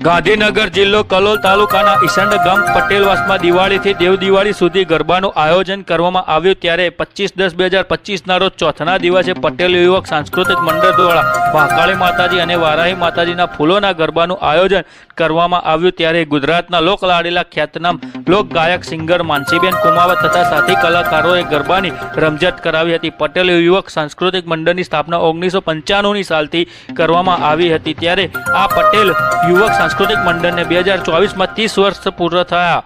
ગાંધીનગર જિલ્લો કલોલ તાલુકાના ઈસંડ ગામ પટેલવાસમાં દિવાળીથી દેવ દિવાળી સુધી ગરબાનું આયોજન કરવામાં આવ્યું ત્યારે 25/10/2025ના રોજ ચોથના દિવસે પટેલ યુવક સાંસ્કૃતિક મંડળ દ્વારા મહાકાળી માતાજી અને વારાહી માતાજીના ફૂલોના ગરબાનું આયોજન કરવામાં આવ્યું ત્યારે ગુજરાતના લોકલાડીલા ખ્યાતનામ લોક ગાયક સિંગર માનસીબેન કુમાવત તથા સાથી કલાકારોએ ગરબાની રમઝટ કરાવી હતી। પટેલ યુવક સાંસ્કૃતિક મંડળની સ્થાપના 1995ની સાલથી કરવામાં આવી હતી ત્યારે આ પટેલ યુવક सांस्कृतिक मंडल ने 2024 में 30 वर्ष पूरा थया।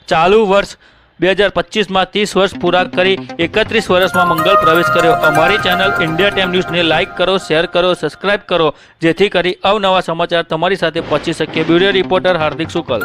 चालू वर्ष 2025 में 30 वर्ष पूरा करी 31 वर्ष में मंगल प्रवेश कर्यो। अमारी चैनल इंडिया टाइम न्यूज़ ने लाइक करो, शेर करो, सब्सक्राइब करो जेथी करी अवनवा समाचार तमारी साथे पहुंची सके। वीडियो रिपोर्टर हार्दिक शुक्ल।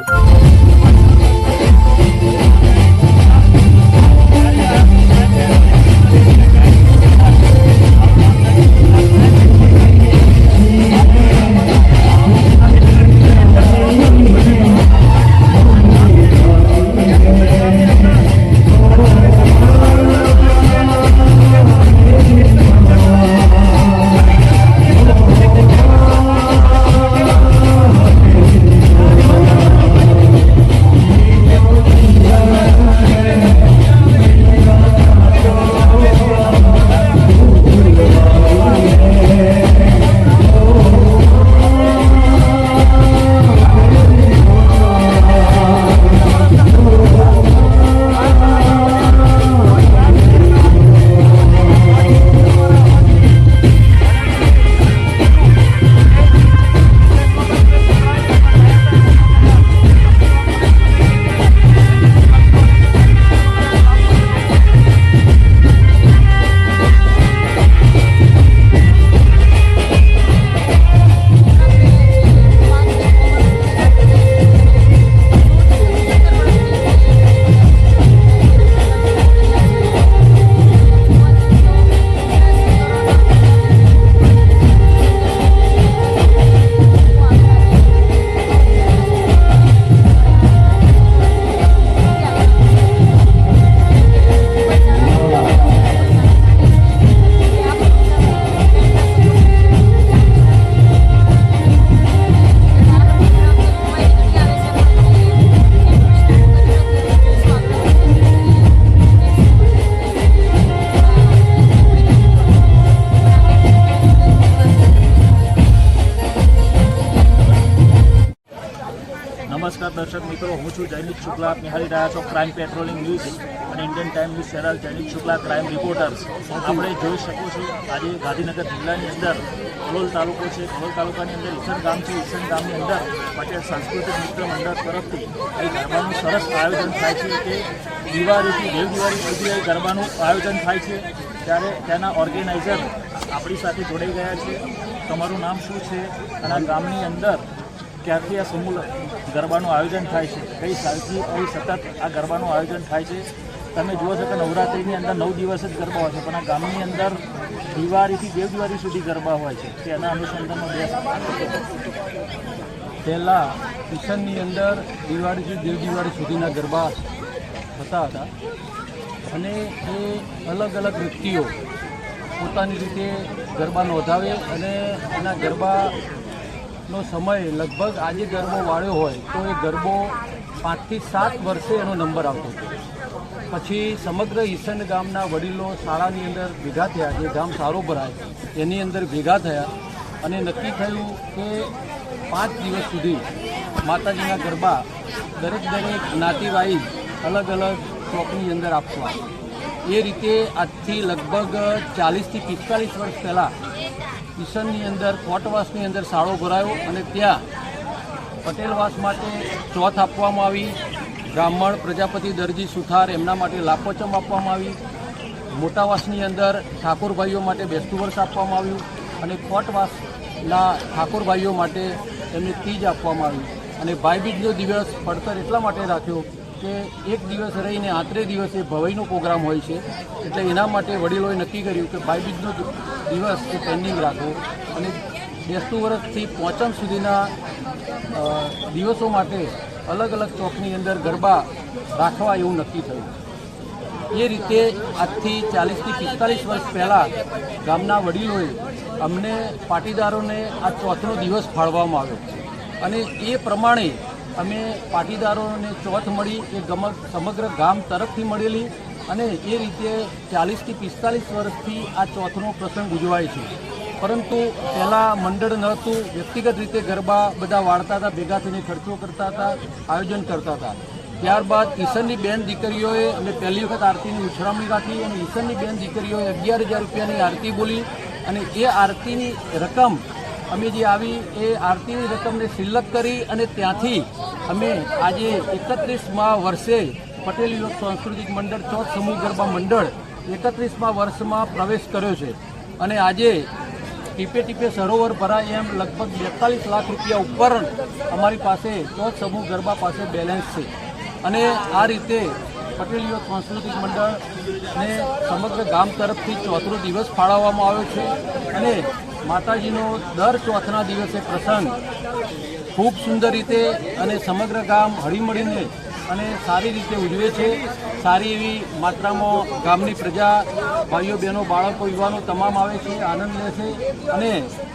नमस्कार दर्शक मित्रों, हूँ छूँ जयनीत शुक्ला। आप निहारी रह्या छो क्राइम पेट्रोलिंग न्यूज़ और Indian time news channel Jayneet Shukla crime reporters. આપણે જોઈ શકો છો આજે ગાંધીનગર જિલ્લાની અંદર કલોલ તાલુકો છે। કલોલ તાલુકાની અંદર ઈસંડ ગામ છે। ઈસંડ ગામની અંદર પટેલ સાંસ્કૃતિક મિત્ર મંડળ તરફથી એ ગરબાનું સરસ આયોજન થાય છે કે દિવાળીથી દેવ દિવાળી સુધી એ ગરબાનું આયોજન થાય છે ત્યારે તેના ઓર્ગેનાઇઝર આપણી સાથે જોડાઈ ગયા છે। તમારું નામ શું છે અને ગામની અંદર ક્યારથી આ સમૂહ ગરબાનું આયોજન થાય છે, કઈ સાલથી અહીં સતત આ ગરબાનું આયોજન થાય છે? તમે જુઓ છો કે નવરાત્રિની અંદર 9 દિવસ જ ગરબા હોય છે પણ આ ગામની અંદર દિવાળીથી દેવ દિવાળી સુધી ગરબા હોય છે તેના અનુસંધાનમાં પહેલાં ઈસંડની અંદર દિવાળીથી દેવ દિવાળી સુધીના ગરબા થતા હતા અને એ અલગ અલગ વ્યક્તિઓ પોતાની રીતે ગરબા નોંધાવે અને એના ગરબાનો સમય લગભગ આજે ગરબો વાળ્યો હોય તો એ ગરબો 5 થી 7 વર્ષે એનો નંબર આવતો હતો। પછી સમગ્ર ઈસંડ ગામના વડીલો શાળાની અંદર ભેગા થયા, જે ગામ સારો ભરાય એની અંદર ભેગા થયા અને નક્કી થયું કે 5 દિવસ સુધી માતાજીના ગરબા દરેક જ્ઞાતિવાઇઝ અલગ અલગ ચોકની અંદર આપવા। એ રીતે આજથી લગભગ 40 થી 45 વર્ષ પહેલાં ઈસંડની અંદર કોટવાસની અંદર શાળો ભરાયો અને ત્યાં પટેલવાસ માટે ચોથ આપવામાં આવી। બ્રાહ્મણ પ્રજાપતિ દરજી સુથાર એમના માટે લાપોચમ આપવામાં આવી। મોટાવાસની અંદર ઠાકોરભાઈઓ માટે બેસતું વર્ષ આપવામાં આવ્યું અને કોટવાસના ઠાકોરભાઈઓ માટે એમને તીજ આપવામાં આવી। અને ભાઈબીજનો દિવસ પડતર એટલા માટે રાખ્યો કે એક દિવસ રહીને આત્રે દિવસે ભવાઈનો પ્રોગ્રામ હોય છે એટલે એના માટે વડીલોએ નક્કી કર્યું કે ભાઈબીજનો દિવસ એ પેન્ડિંગ રાખો અને બેસતું વર્ષથી પોચમ સુધીના દિવસો માટે અલગ અલગ ચોકની અંદર ગરબા રાખવા એવું નક્કી થયું। એ રીતે આજથી 40 થી 45 વર્ષ પહેલાં ગામના વડીલોએ અમને પાટીદારોને આ ચોથનો દિવસ ફાળવવામાં આવ્યો અને એ પ્રમાણે અમે પાટીદારોને ચોથ મળી એ સમગ્ર ગામ તરફથી મળેલી અને એ રીતે 40 થી 45 વર્ષથી આ ચોથનો પ્રસંગ ઉજવાય છે. પરંતુ પહેલાં મંડળ ન હતું, વ્યક્તિગત રીતે ગરબા બધા વાળતા હતા, ભેગા થઈને ખર્ચો કરતા હતા, આયોજન કરતા હતા. ત્યારબાદ ઈસનની બેન દીકરીઓએ અમે પહેલી વખત આરતીની ઉછરામણી રાખી અને ઈસનની બેન દીકરીઓએ 11,000 રૂપિયાની આરતી બોલી અને એ આરતીની રકમ અમે જે આવી એ આરતીની રકમને સિલક કરી અને ત્યાંથી અમે આજે 31મા વર્ષે પટેલ યુવક સાંસ્કૃતિક મંડળ ચોથ સમૂહ ગરબા મંડળ 31મા વર્ષમાં પ્રવેશ કર્યો છે. અને આજે ટીપે ટીપે સરોવર ભરાય એમ લગભગ 42 લાખ રૂપિયા ઉપર અમારી પાસે ચોથ સમૂહ ગરબા પાસે બેલેન્સ છે. અને આ રીતે પટેલ યુવક સાંસ્કૃતિક મંડળને સમગ્ર ગામ તરફથી ચોથનો દિવસ ફાળવવામાં આવ્યો છે. અને માતાજીનો દર ચોથના દિવસે પ્રસંગ ખૂબ સુંદર રીતે અને સમગ્ર ગામ હળીમળીને અને સારી રીતે ઉજવે છે. સારી એવી માત્રામાં ગામની પ્રજા, ભાઈઓ બહેનો, બાળકો, યુવાનો તમામ આવે છે, આનંદ લે છે અને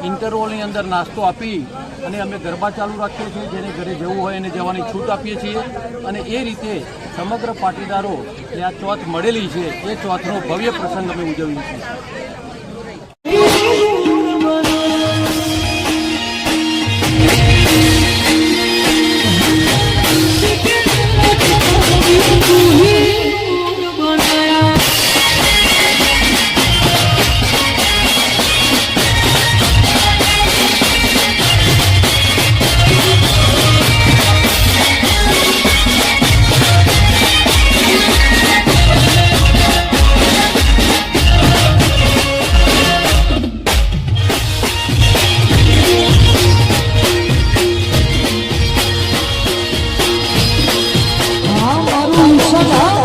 ઇન્ટરવલની અંદર નાસ્તો આપી અને અમે ગરબા ચાલુ રાખીએ છીએ. જેને ઘરે જવું હોય એને જવાની છૂટ આપીએ છીએ અને એ રીતે સમગ્ર પાટીદારો જે આ ચોથ મળેલી છે એ ચોથનો ભવ્ય પ્રસંગ અમે ઉજવીએ છીએ. Shabbat.